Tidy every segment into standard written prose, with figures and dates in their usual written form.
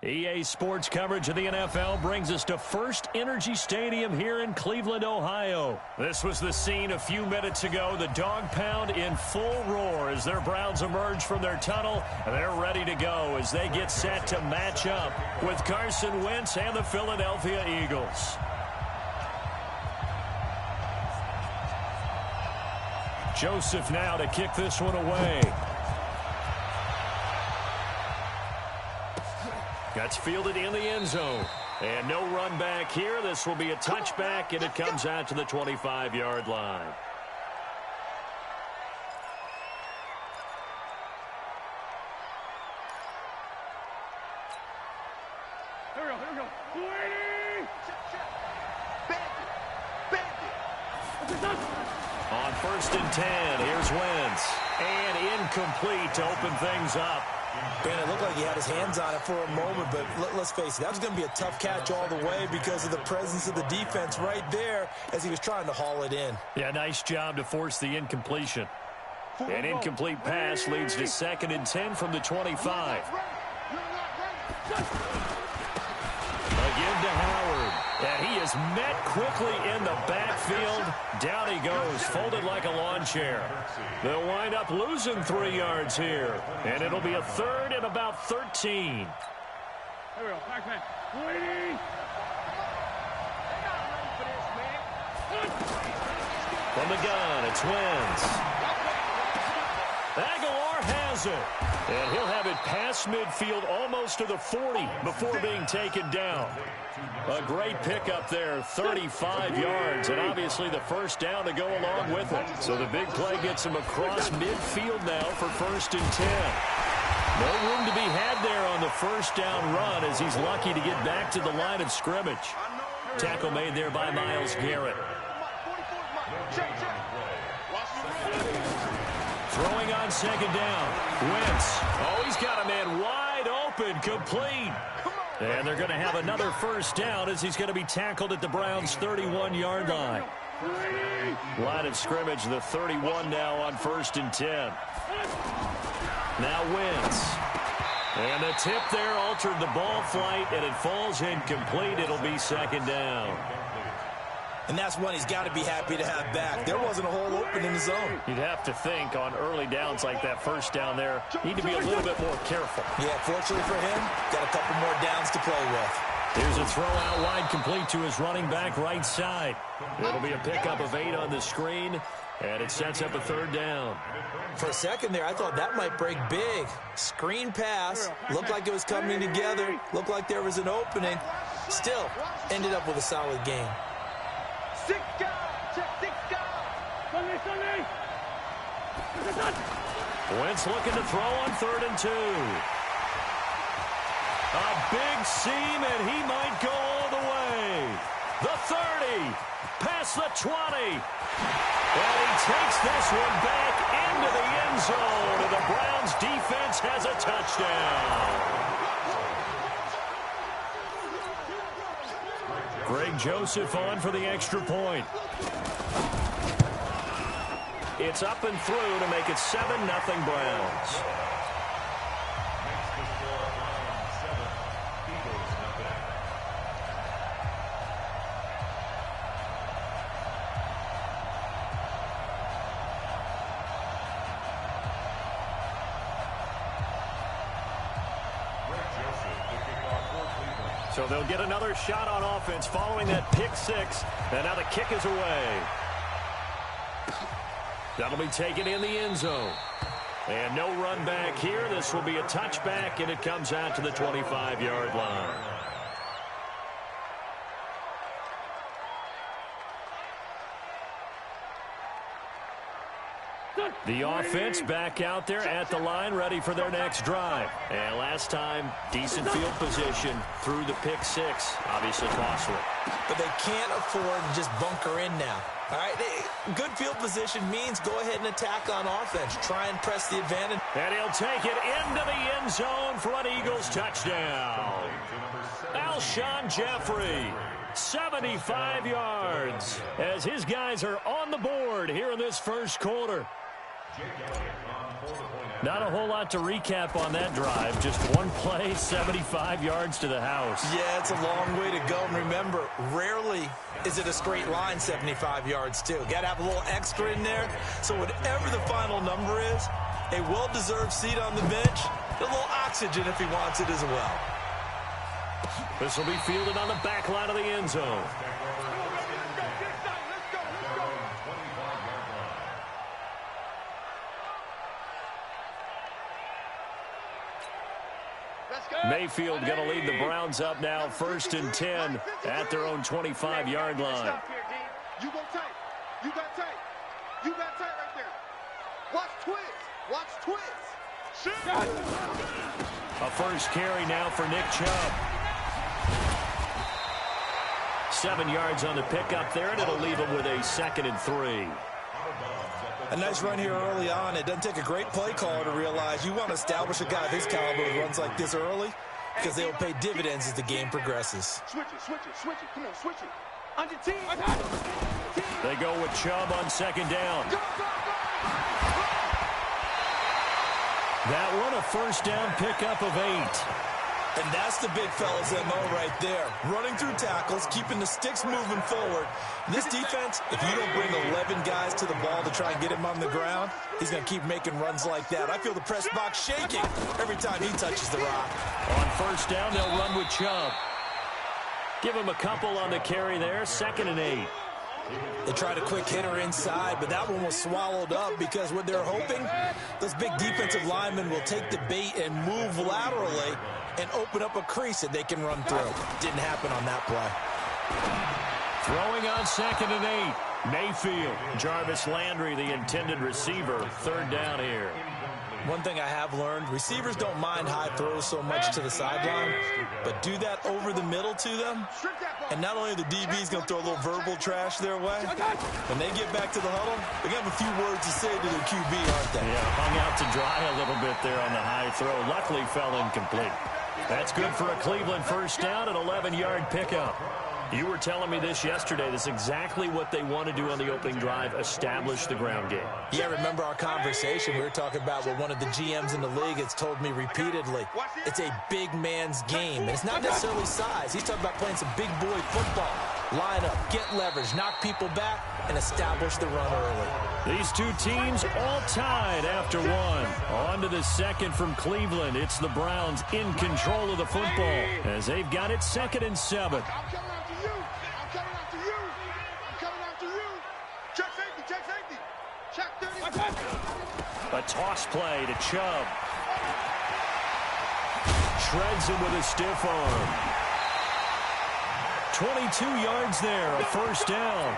EA Sports coverage of the NFL brings us to First Energy Stadium here in Cleveland, Ohio. This was the scene a few minutes ago. The dog pound in full roar as their Browns emerge from their tunnel. They're ready to go as they get set to match up with Carson Wentz and the Philadelphia Eagles. Joseph now to kick this one away. Gets fielded in the end zone. And no run back here. This will be a touchback, and it comes out to the 25-yard line. Here we go. On 1st and 10, here's Wentz. And incomplete to open things up. Man, it looked like he had his hands on it for a moment, but let's face it, that was going to be a tough catch all the way because of the presence of the defense right there as he was trying to haul it in. Yeah, nice job to force the incompletion. An incomplete pass leads to 2nd and 10 from the 25. Again to Howard. And he is met quickly in the backfield. Down he goes, folded like a lawn chair. They'll wind up losing 3 yards here. And it'll be a 3rd and about 13. Here we go. Back man. From the gun, it's Wentz. Aguilar has it. And he'll have it past midfield almost to the 40 before being taken down. A great pickup there, 35 yards, and obviously the first down to go along with it. So the big play gets him across midfield now for 1st and 10. No room to be had there on the first down run as he's lucky to get back to the line of scrimmage. Tackle made there by Myles Garrett. Throwing on 2nd down. Wentz. Oh, he's got a man wide open, complete. And they're going to have another first down as he's going to be tackled at the Browns' 31-yard line. Line of scrimmage, the 31 now on 1st and 10. Now Wentz. And the tip there altered the ball flight, and it falls incomplete. It'll be 2nd down. And that's one he's got to be happy to have back. There wasn't a hole open in the zone. You'd have to think on early downs like that first down there, need to be a little bit more careful. Yeah, fortunately for him, got a couple more downs to play with. Here's a throw out wide complete to his running back right side. It'll be a pickup of 8 on the screen, and it sets up a 3rd down. For a second there, I thought that might break big. Screen pass, looked like it was coming together, looked like there was an opening. Still, ended up with a solid game. Wentz looking to throw on 3rd and 2. A big seam, and he might go all the way. The 30, past the 20. And he takes this one back into the end zone, and the Browns defense has a touchdown. Greg Joseph on for the extra point. It's up and through to make it 7-0 Browns. So they'll get another shot on offense following that pick 6. And now the kick is away. That'll be taken in the end zone. And no run back here. This will be a touchback, and it comes out to the 25-yard line. The offense back out there at the line, ready for their next drive. And last time, decent field position through the pick 6. Obviously costly. But they can't afford to just bunker in now. All right, good field position means go ahead and attack on offense. Try and press the advantage. And he'll take it into the end zone for an Eagles touchdown. Alshon Jeffrey, 75 yards, as his guys are on the board here in this first quarter. Not a whole lot to recap on that drive. Just one play, 75 yards to the house. Yeah, it's a long way to go. And remember, rarely is it a straight line 75 yards, too. Got to have a little extra in there. So whatever the final number is, a well-deserved seat on the bench, a little oxygen if he wants it as well. This will be fielded on the back line of the end zone. Mayfield going to lead the Browns up now, 1st and 10 at their own 25-yard line. You go tight. You got tight. You got tight right there. Watch twist. Watch twist. A first carry now for Nick Chubb. 7 yards on the pickup there, and it'll leave him with a 2nd and 3. A nice run here early on. It doesn't take a great play caller to realize you want to establish a guy of his caliber who runs like this early because they will pay dividends as the game progresses. Switch it, switch it, switch it. Come on, switch it. On your team. They go with Chubb on 2nd down. That one a first down pickup of 8. And that's the big fella's MO right there. Running through tackles, keeping the sticks moving forward. This defense, if you don't bring 11 guys to the ball to try and get him on the ground, he's going to keep making runs like that. I feel the press box shaking every time he touches the rock. On 1st down, they'll run with Chubb. Give him a couple on the carry there, 2nd and 8. They tried a quick hitter inside, but that one was swallowed up because what they're hoping, those big defensive linemen will take the bait and move laterally and open up a crease that they can run through. Didn't happen on that play. Throwing on 2nd and 8. Mayfield. Jarvis Landry, the intended receiver. 3rd down here. One thing I have learned, receivers don't mind high throws so much to the sideline, but do that over the middle to them, and not only are the DBs going to throw a little verbal trash their way, when they get back to the huddle, they're going to have a few words to say to their QB, aren't they? Yeah, hung out to dry a little bit there on the high throw. Luckily fell incomplete. That's good for a Cleveland first down, an 11-yard pickup. You were telling me this yesterday. This is exactly what they want to do on the opening drive, establish the ground game. Yeah, remember our conversation? We were talking about what one of the GMs in the league has told me repeatedly. It's a big man's game, and it's not necessarily size. He's talking about playing some big boy football. Line up, get leverage, knock people back, and establish the run early. These two teams all tied after one. On to the second from Cleveland. It's the Browns in control of the football as they've got it 2nd and 7. A toss play to Chubb. Shreds him with a stiff arm. 22 yards there, a first down.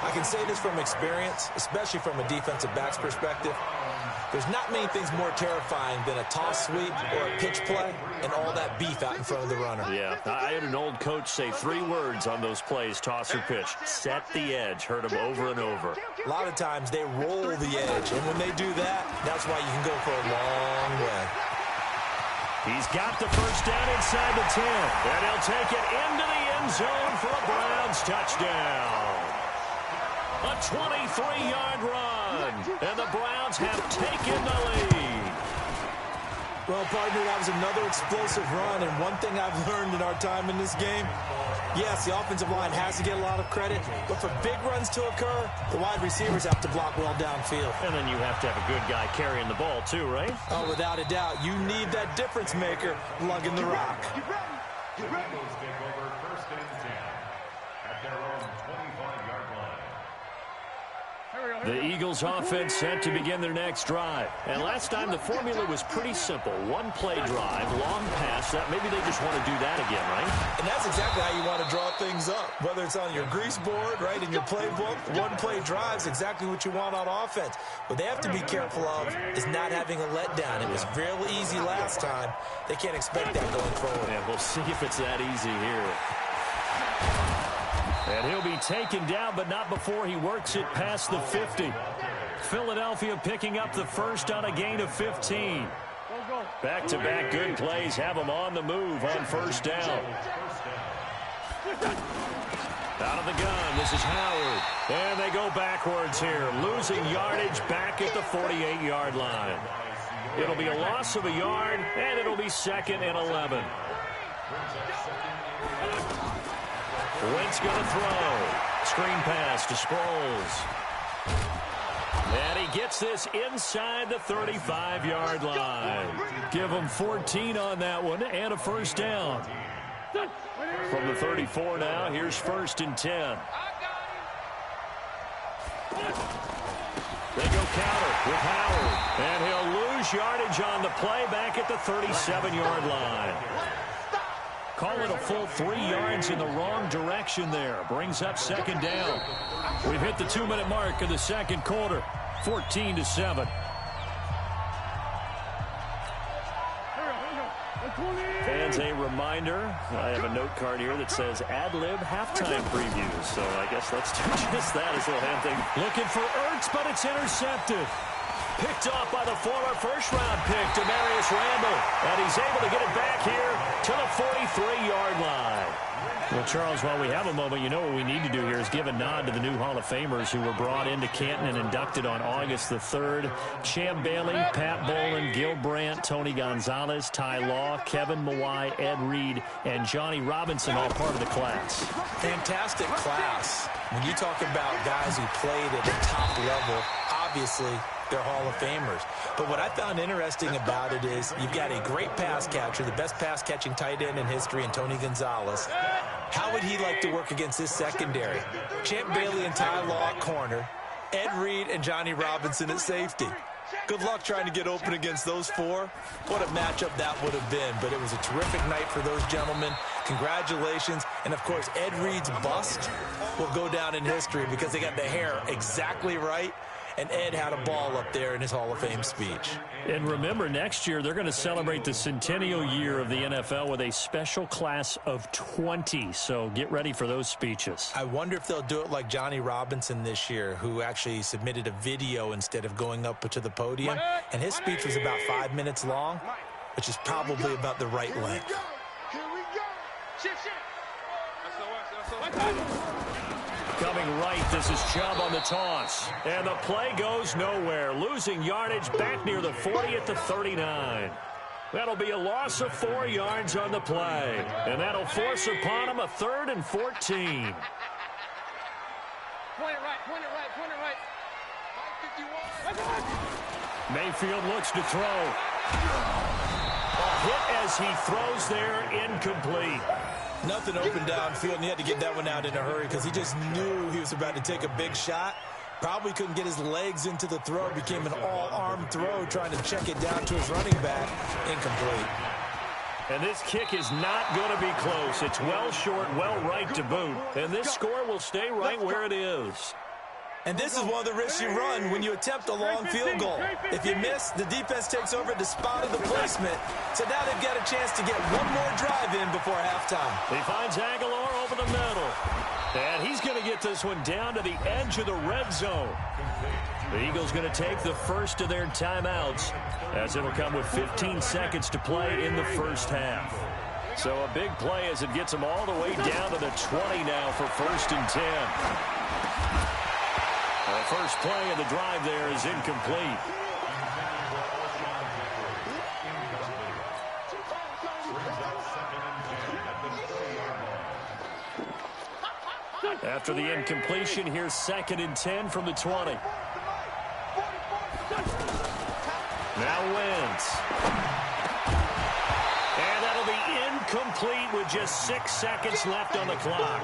I can say this from experience, especially from a defensive back's perspective. There's not many things more terrifying than a toss sweep or a pitch play and all that beef out in front of the runner. Yeah, I had an old coach say 3 words on those plays, toss or pitch. Set the edge. Heard him over and over. A lot of times they roll the edge, and when they do that, that's why you can go for a long way. He's got the first down inside the 10, and he'll take it into the end zone for a Browns touchdown. A 23-yard run, and the Browns have taken the lead. Well, partner, that was another explosive run, and one thing I've learned in our time in this game, yes, the offensive line has to get a lot of credit, but for big runs to occur, the wide receivers have to block well downfield. And then you have to have a good guy carrying the ball too, right? Oh, without a doubt. You need that difference maker lugging the rock. Get ready. Take over 1st and 10 at their own 25-yard line. The Eagles offense set to begin their next drive. And last time the formula was pretty simple. One play drive, long pass. Maybe they just want to do that again, right? And that's exactly how you want to draw things up. Whether it's on your grease board, right, in your playbook, one play drive is exactly what you want on offense. What they have to be careful of is not having a letdown. It was real easy last time. They can't expect that going forward. Yeah, we'll see if it's that easy here. And he'll be taken down, but not before he works it past the 50. Philadelphia picking up the first on a gain of 15. Back-to-back good plays have them on the move on first down. Out of the gun, this is Howard. And they go backwards here, losing yardage back at the 48-yard line. It'll be a loss of a yard, and it'll be 2nd and 11. Wentz going to throw. Screen pass to Sproles. And he gets this inside the 35-yard line. Give him 14 on that one and a first down. From the 34 now, here's 1st and 10. They go counter with Howard. And he'll lose yardage on the play back at the 37-yard line. Call it a full 3 yards in the wrong direction there. Brings up 2nd down. We've hit the 2-minute mark of the 2nd quarter. 14-7. Fans, a reminder, I have a note card here that says ad-lib halftime previews. So I guess let's do just that as a little hand thing. Looking for Ertz, but it's intercepted. Picked off by the former first-round pick, Demarius Randall. And he's able to get it back here to the 43-yard line. Well, Charles, while we have a moment, you know what we need to do here is give a nod to the new Hall of Famers who were brought into Canton and inducted on August the 3rd. Champ Bailey, Pat Bowlen, Gil Brandt, Tony Gonzalez, Ty Law, Kevin Mawai, Ed Reed, and Johnny Robinson, all part of the class. Fantastic class. When you talk about guys who played at the top level, obviously they're Hall of Famers. But what I found interesting about it is you've got a great pass catcher, the best pass-catching tight end in history, in Tony Gonzalez. How would he like to work against his secondary? Champ Bailey and Ty Law at corner, Ed Reed and Johnny Robinson at safety. Good luck trying to get open against those 4. What a matchup that would have been. But it was a terrific night for those gentlemen. Congratulations. And, of course, Ed Reed's bust will go down in history because they got the hair exactly right. And Ed had a ball up there in his Hall of Fame speech. And remember, next year they're going to celebrate the centennial year of the NFL with a special class of 20. So get ready for those speeches. I wonder if they'll do it like Johnny Robinson this year, who actually submitted a video instead of going up to the podium. And his speech was about 5 minutes long, which is probably about the right length. Here we go. Shift. Coming right, this is Chubb on the toss. And the play goes nowhere. Losing yardage back near the 40 at the 39. That'll be a loss of 4 yards on the play. And that'll force upon him a 3rd and 14. Point it right. 551. Mayfield looks to throw. A hit as he throws there, incomplete. Nothing open downfield, and he had to get that one out in a hurry because he just knew he was about to take a big shot. Probably couldn't get his legs into the throw. Became an all-arm throw trying to check it down to his running back. Incomplete. And this kick is not going to be close. It's well short, well right to boot. And this score will stay right where it is. And this is one of the risks you run when you attempt a long field goal. If you miss, the defense takes over at the spot of the placement. So now they've got a chance to get one more drive in before halftime. He finds Aguilar over the middle. And he's going to get this one down to the edge of the red zone. The Eagles going to take the first of their timeouts, as it'll come with 15 seconds to play in the first half. So a big play as it gets them all the way down to the 20 now for 1st and 10. The first play of the drive there is incomplete. After the incompletion, here's 2nd and 10 from the 20. Now Wentz. And that'll be incomplete with just 6 seconds left on the clock.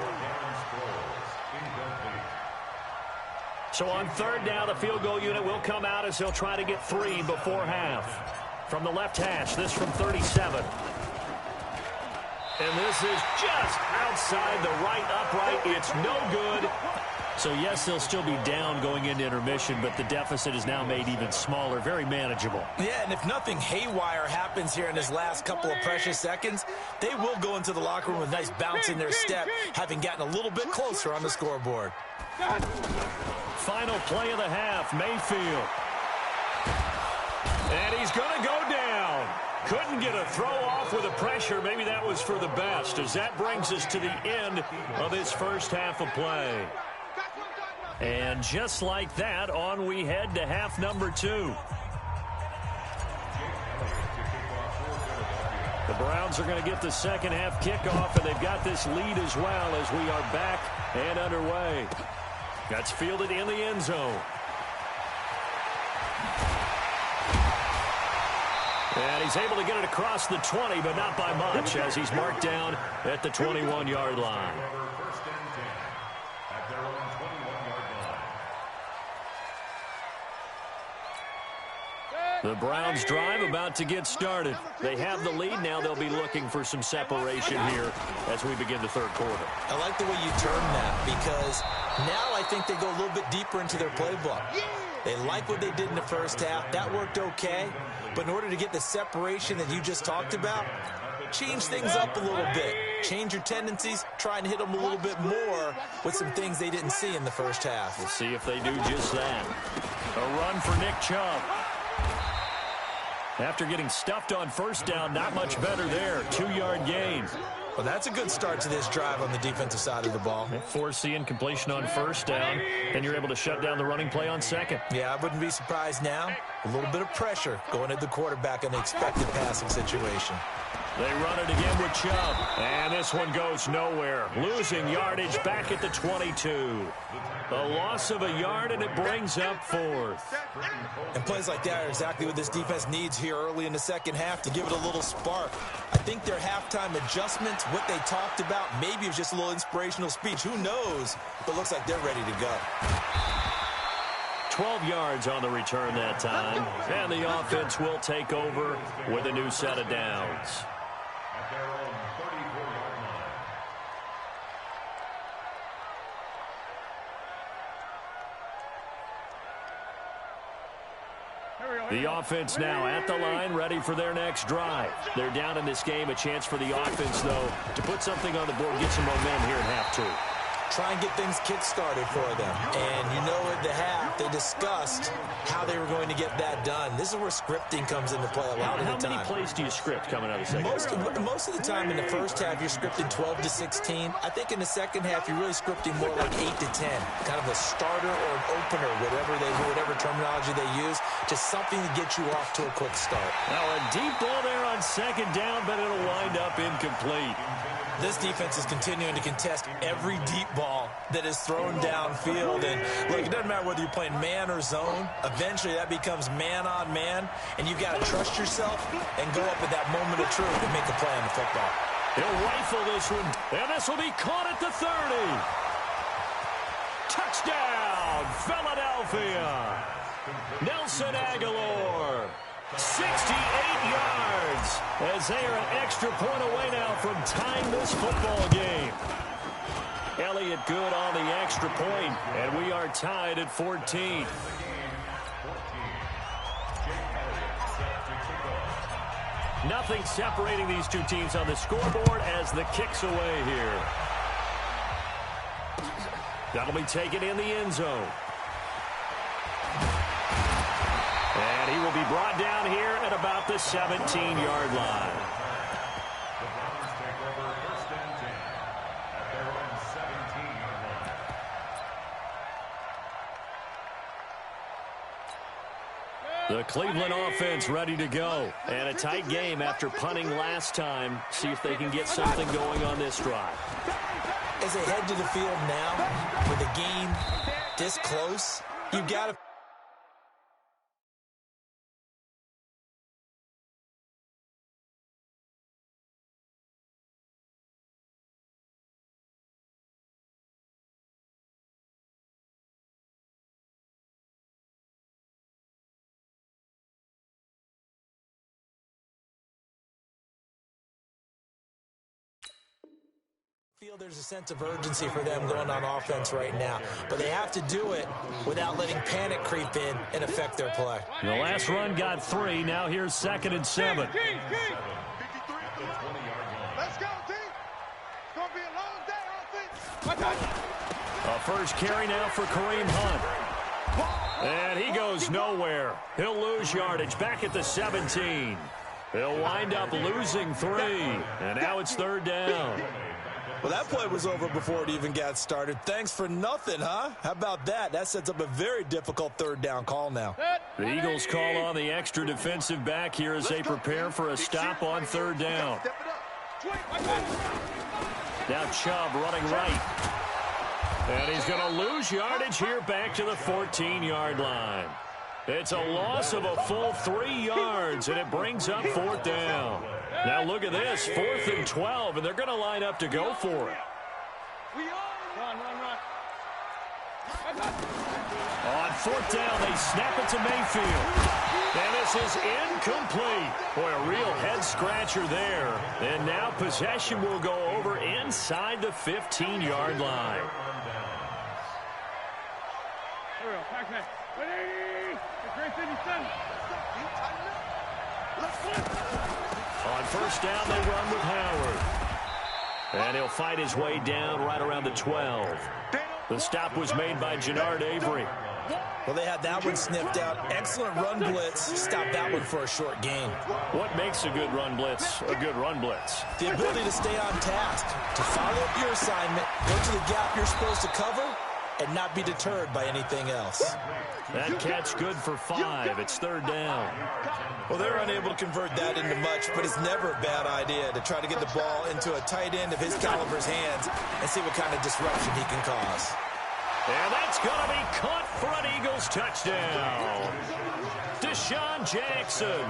So on 3rd down, the field goal unit will come out as they'll try to get 3 before half. From the left hash, this from 37. And this is just outside the right upright. It's no good. So, yes, they'll still be down going into intermission, but the deficit is now made even smaller, very manageable. Yeah, and if nothing haywire happens here in his last couple of precious seconds, they will go into the locker room with a nice bounce in their step, having gotten a little bit closer on the scoreboard. Final play of the half, Mayfield. And he's going to go down. Couldn't get a throw off with the pressure. Maybe that was for the best, as that brings us to the end of his first half of play. And just like that, on we head to half number 2. Browns are going to get the second half kickoff, and they've got this lead as well as we are back and underway. That's fielded in the end zone. And he's able to get it across the 20, but not by much, as he's marked down at the 21-yard line. The Browns drive about to get started. They have the lead. Now they'll be looking for some separation here as we begin the third quarter. I like the way you term that, because now I think they go a little bit deeper into their playbook. They like what they did in the first half. That worked okay. But in order to get the separation that you just talked about, change things up a little bit. Change your tendencies. Try and hit them a little bit more with some things they didn't see in the first half. We'll see if they do just that. A run for Nick Chubb. After getting stuffed on first down, not much better there. 2-yard gain. Well, that's a good start to this drive on the defensive side of the ball. Force the incompletion on first down, and you're able to shut down the running play on second. Yeah, I wouldn't be surprised now. A little bit of pressure going at the quarterback in the expected passing situation. They run it again with Chubb, and this one goes nowhere. Losing yardage back at the 22. A loss of a yard, and it brings up fourth. And plays like that are exactly what this defense needs here early in the second half to give it a little spark. I think their halftime adjustments, what they talked about, maybe it was just a little inspirational speech. Who knows? But looks like they're ready to go. 12 yards on the return that time. And the offense will take over with a new set of downs. At their own 34-yard line. The offense now at the line, ready for their next drive. They're down in this game. A chance for the offense, though, to put something on the board, get some momentum here in half two. Try and get things kick-started for them. And you know at the half, they discussed how they were going to get that done. This is where scripting comes into play a lot of the time. How many plays do you script coming out of the second half? Most of the time in the first half, you're scripting 12 to 16. I think in the second half, you're really scripting more like 8 to 10. Kind of a starter or an opener, whatever terminology they use. Just something to get you off to a quick start. Now a deep ball there on second down, but it'll wind up incomplete. This defense is continuing to contest every deep ball that is thrown downfield. And look, it doesn't matter whether you're playing man or zone. Eventually, that becomes man on man. And you've got to trust yourself and go up at that moment of truth and make a play on the football. He'll rifle this one. And this will be caught at the 30. Touchdown, Philadelphia. Nelson Aguilar. 68 yards as they are an extra point away now from tying this football game. Elliott good on the extra point, and we are tied at 14. Nothing separating these two teams on the scoreboard as the kick's away here. That'll be taken in the end zone. And he will be brought down here at about the 17-yard line. The Browns take over first and 10 at their own 17-yard line. The Cleveland offense ready to go. And a tight game after punting last time. See if they can get something going on this drive. As they head to the field now, with the game this close, you've got to feel there's a sense of urgency for them going on offense right now. But they have to do it without letting panic creep in and affect their play. The last run got 3. Now here's 2nd and 7. 53 Let's go, team. It's going to be a long day, offense. A first carry now for Kareem Hunt. And he goes nowhere. He'll lose yardage back at the 17. He'll wind up losing 3. And now it's 3rd down. Well, that play was over before it even got started. Thanks for nothing, huh? How about that? That sets up a very difficult third down call now. The Eagles call on the extra defensive back here as they prepare for a stop on third down. Now Chubb running right. And he's going to lose yardage here back to the 14-yard line. It's a loss of a full 3 yards, and it brings up fourth down. Now look at this, 4th and 12, and they're going to line up to go for it. Run. On fourth down, they snap it to Mayfield. And this is incomplete. Boy, a real head-scratcher there. And now possession will go over inside the 15-yard line. On first down, they run with Howard. And he'll fight his way down right around the 12. The stop was made by Jannard Avery. Well, they had that one sniffed out. Excellent run blitz. Stopped that one for a short gain. What makes a good run blitz a good run blitz? The ability to stay on task, to follow up your assignment, go to the gap you're supposed to cover, and not be deterred by anything else. That catch good for 5. It's third down. Well, they're unable to convert that into much, but it's never a bad idea to try to get the ball into a tight end of his caliber's hands and see what kind of disruption he can cause. And that's going to be caught for an Eagles touchdown. Deshaun Jackson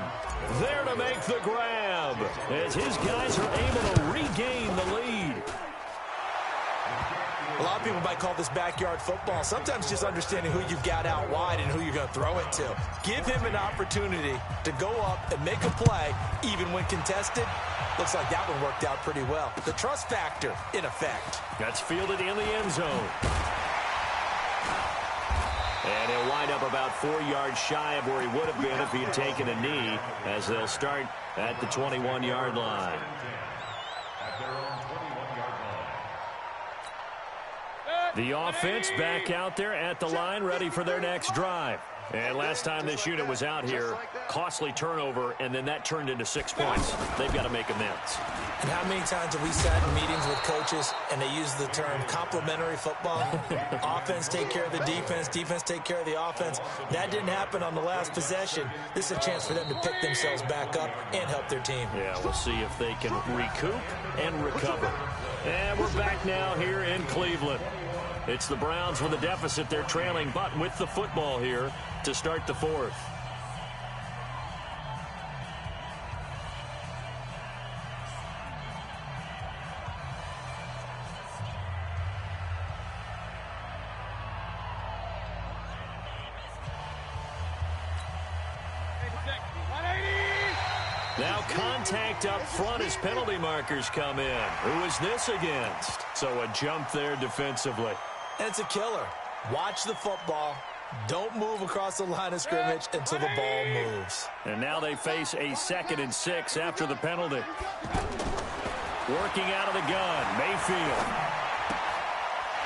there to make the grab as his guys are able to regain the lead. A lot of people might call this backyard football. Sometimes just understanding who you've got out wide and who you're going to throw it to. Give him an opportunity to go up and make a play, even when contested. Looks like that one worked out pretty well. The trust factor, in effect. That's fielded in the end zone. And he'll wind up about 4 yards shy of where he would have been if he had taken a knee, as they'll start at the 21-yard line. The offense back out there at the line, ready for their next drive. And last time this unit was out here, costly turnover, and then that turned into 6 points. They've got to make amends. And how many times have we sat in meetings with coaches and they use the term complementary football? Offense take care of the defense, defense take care of the offense. That didn't happen on the last possession. This is a chance for them to pick themselves back up and help their team. Yeah, we'll see if they can recoup and recover. And we're back now here in Cleveland. It's the Browns with a deficit. They're trailing, but with the football here to start the fourth. Now contact up front as penalty markers come in. Who is this against? So a jump there defensively. And it's a killer. Watch the football. Don't move across the line of scrimmage until the ball moves. And now they face a 2nd and 6 after the penalty. Working out of the gun, Mayfield.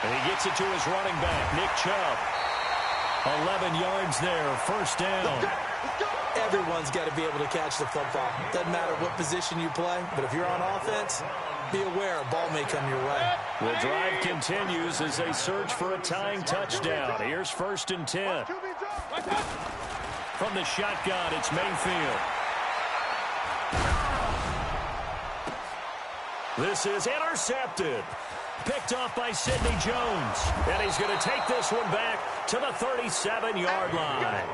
And he gets it to his running back, Nick Chubb. 11 yards there, first down. Everyone's got to be able to catch the football. Doesn't matter what position you play, but if you're on offense, be aware a ball may come your way. The drive continues as they search for a tying touchdown. Here's 1st and 10. From the shotgun, it's Mayfield. This is intercepted. Picked off by Sidney Jones. And he's going to take this one back to the 37-yard line.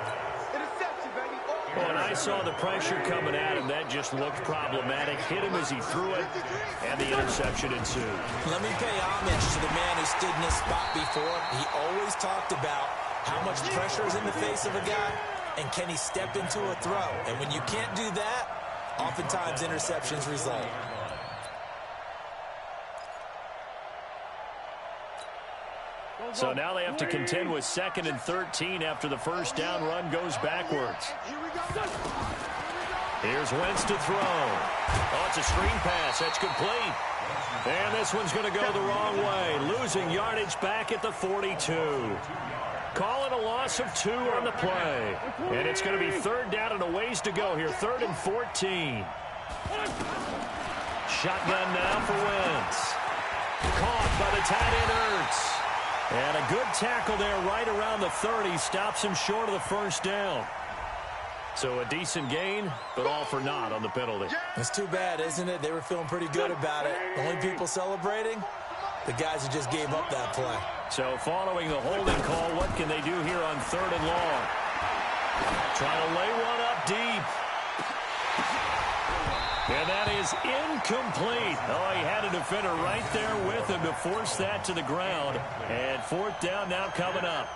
When I saw the pressure coming at him, that just looked problematic. Hit him as he threw it, and the interception ensued. Let me pay homage to the man who stood in this spot before. He always talked about how much pressure is in the face of a guy, and can he step into a throw. And when you can't do that, oftentimes interceptions result. So now they have to contend with 2nd and 13 after the first down run goes backwards. Here's Wentz to throw. Oh, it's a screen pass. That's complete. And this one's going to go the wrong way. Losing yardage back at the 42. Call it a loss of 2 on the play. And it's going to be 3rd down and a ways to go here. 3rd and 14. Shotgun now for Wentz. Caught by the tight end, Ertz. And a good tackle there right around the 30. Stops him short of the first down. So a decent gain, but all for naught on the penalty. It's too bad, isn't it? They were feeling pretty good about it. The only people celebrating, the guys who just gave up that play. So following the holding call, what can they do here on 3rd and long? Trying to lay one up deep. And that is incomplete. Oh, he had a defender right there with him to force that to the ground. And 4th down now coming up.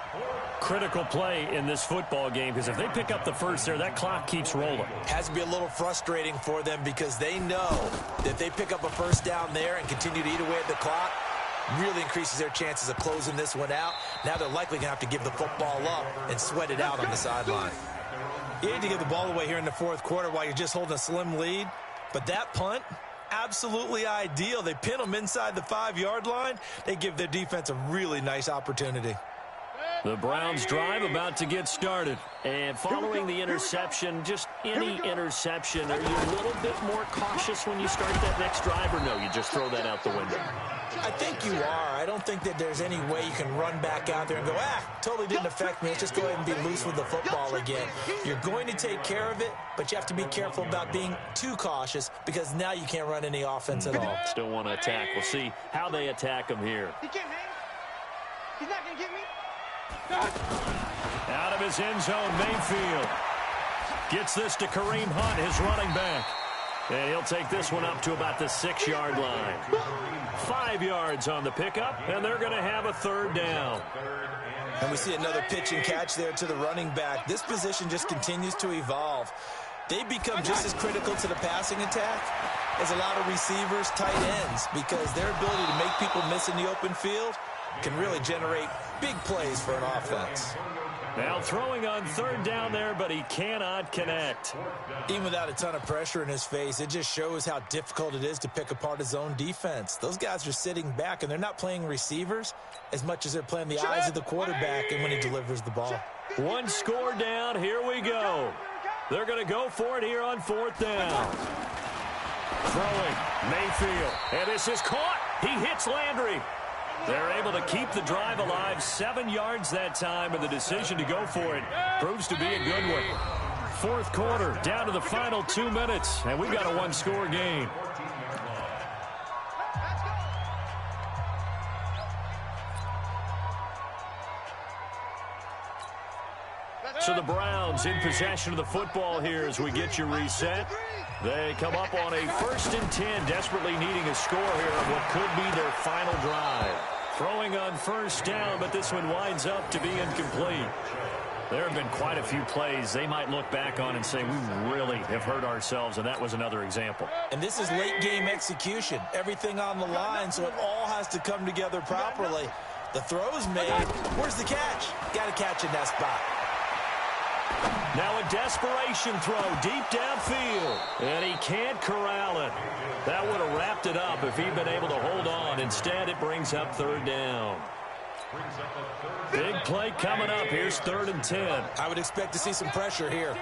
Critical play in this football game, because if they pick up the first there, that clock keeps rolling. Has to be a little frustrating for them because they know that if they pick up a first down there and continue to eat away at the clock, really increases their chances of closing this one out. Now they're likely going to have to give the football up and sweat it out on the sideline. You hate to give the ball away here in the 4th quarter while you're just holding a slim lead. But that punt, absolutely ideal. They pin them inside the 5-yard line. They give their defense a really nice opportunity. The Browns drive about to get started. And following the interception, just any interception, are you a little bit more cautious when you start that next drive, or no, you just throw that out the window? I think you are. I don't think that there's any way you can run back out there and go, totally didn't affect me. Let's just go ahead and be loose with the football again. You're going to take care of it, but you have to be careful about being too cautious because now you can't run any offense at all. Still want to attack. We'll see how they attack him here. He can't hang. He's not going to get me. Out of his end zone, Mayfield gets this to Kareem Hunt, his running back. And he'll take this one up to about the 6-yard line. 5 yards on the pickup, and they're going to have a 3rd down. And we see another pitch and catch there to the running back. This position just continues to evolve. They become just as critical to the passing attack as a lot of receivers, tight ends, because their ability to make people miss in the open field can really generate big plays for an offense. Now throwing on 3rd down there, but he cannot connect. Even without a ton of pressure in his face, it just shows how difficult it is to pick apart his own defense. Those guys are sitting back, and they're not playing receivers as much as they're playing the eyes of the quarterback and when he delivers the ball. 1 score down. Here we go. They're going to go for it here on 4th down. Throwing, Mayfield. And this is caught. He hits Landry. They're able to keep the drive alive. 7 yards that time, and the decision to go for it proves to be a good one. 4th quarter, down to the final 2 minutes, and we've got a 1-score game. So the Browns in possession of the football here as we get you reset. They come up on a 1st and 10, desperately needing a score here on what could be their final drive. Throwing on 1st down, but this one winds up to be incomplete. There have been quite a few plays they might look back on and say, we really have hurt ourselves, and that was another example. And this is late-game execution. Everything on the line, so it all has to come together properly. The throw's made. Where's the catch? Got to catch in that spot. Now a desperation throw deep downfield, and he can't corral it. That would have wrapped it up if he'd been able to hold on. Instead, it brings up 3rd down. Big play coming up. Here's 3rd and 10. I would expect to see some pressure here.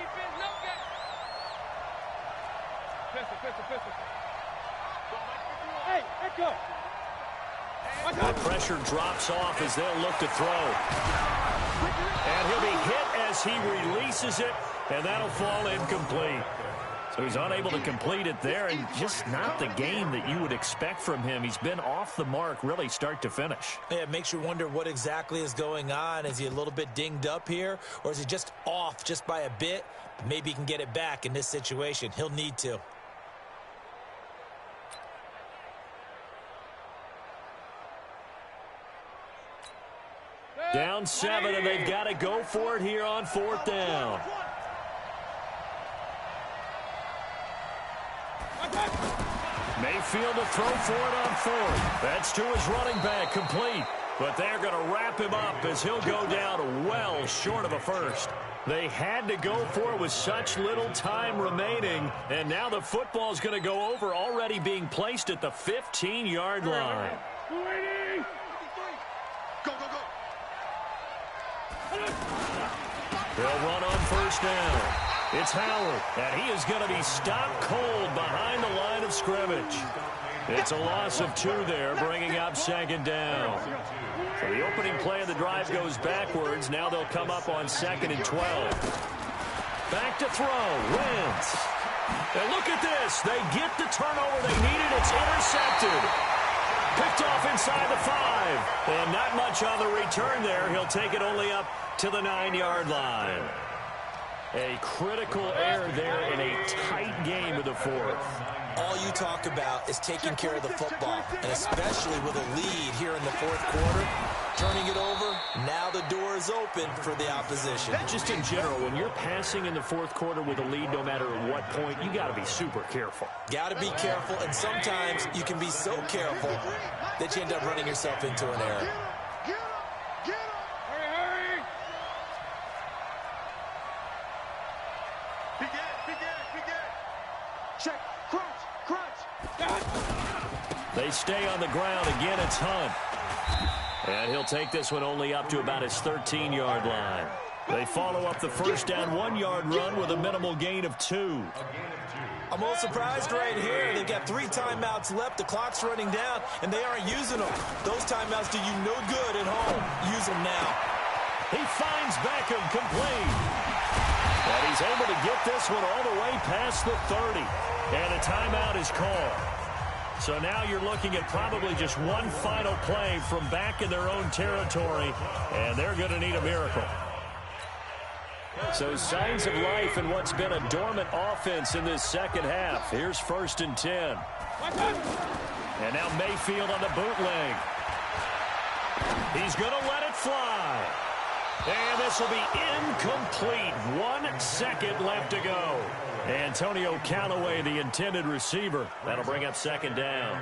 Hey, let go. The pressure drops off as they'll look to throw. And he'll be hit as he releases it, and that'll fall incomplete. So he's unable to complete it there, and just not the game that you would expect from him. He's been off the mark, really start to finish. Yeah, it makes you wonder what exactly is going on. Is he a little bit dinged up here, or is he just off just by a bit? Maybe he can get it back in this situation. He'll need to. Down 7, and they've got to go for it here on 4th down. Mayfield to throw for it on 4th. That's to his running back, complete. But they're going to wrap him up as he'll go down well short of a first. They had to go for it with such little time remaining, and now the football's going to go over, already being placed at the 15-yard line. Go, go, go. They'll run on 1st down. It's Howard, and he is going to be stopped cold behind the line of scrimmage. It's a loss of 2 there, bringing up second down. So the opening play of the drive goes backwards. Now they'll come up on 2nd and 12. Back to throw. Wins. And look at this. They get the turnover they needed. It's intercepted. Picked off inside the 5. And not much on the return there. He'll take it only up to the 9-yard line. A critical error there in a tight game of the 4th. All you talk about is taking care of the football, and especially with a lead here in the 4th quarter, turning it over, now the door is open for the opposition. Just in general, when you're passing in the 4th quarter with a lead, no matter at what point, you got to be super careful. Got to be careful, and sometimes you can be so careful that you end up running yourself into an error. Check, crunch. They stay on the ground. Again, it's Hunt. And he'll take this one only up to about his 13-yard line. They follow up the first down 1-yard run with a minimal gain of 2. I'm all surprised right here. They've got 3 timeouts left. The clock's running down, and they aren't using them. Those timeouts do you no good at home. Use them now. He finds Beckham complete. And he's able to get this one all the way past the 30. And a timeout is called. So now you're looking at probably just one final play from back in their own territory, and they're going to need a miracle. So signs of life in what's been a dormant offense in this second half. Here's 1st and 10. And now Mayfield on the bootleg. He's going to let it fly. And this will be incomplete. 1 second left to go. Antonio Callaway, the intended receiver. That'll bring up 2nd down.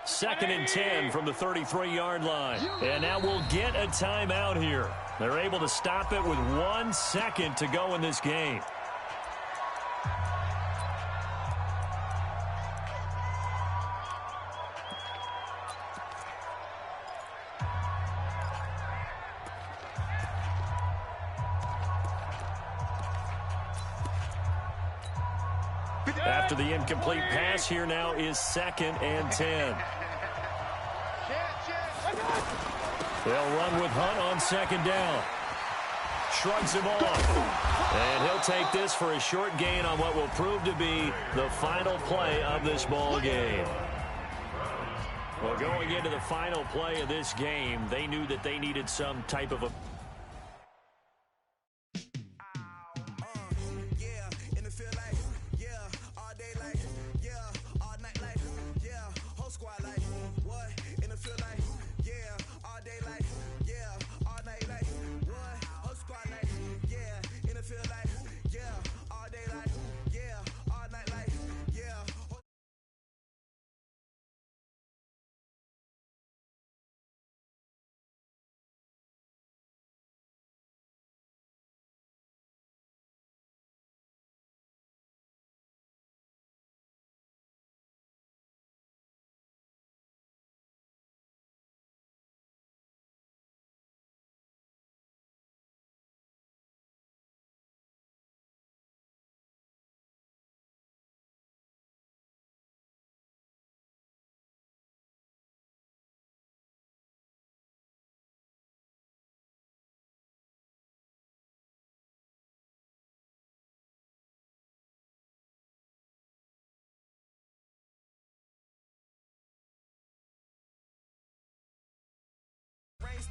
Second and 10 from the 33-yard line. And now we'll get a timeout here. They're able to stop it with 1 second to go in this game. After the incomplete pass, here now is 2nd and 10. They'll run with Hunt on 2nd down. Shrugs him off. And he'll take this for a short gain on what will prove to be the final play of this ball game. Well, going into the final play of this game, they knew that they needed some type of a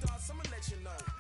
Stars, I'ma let you know.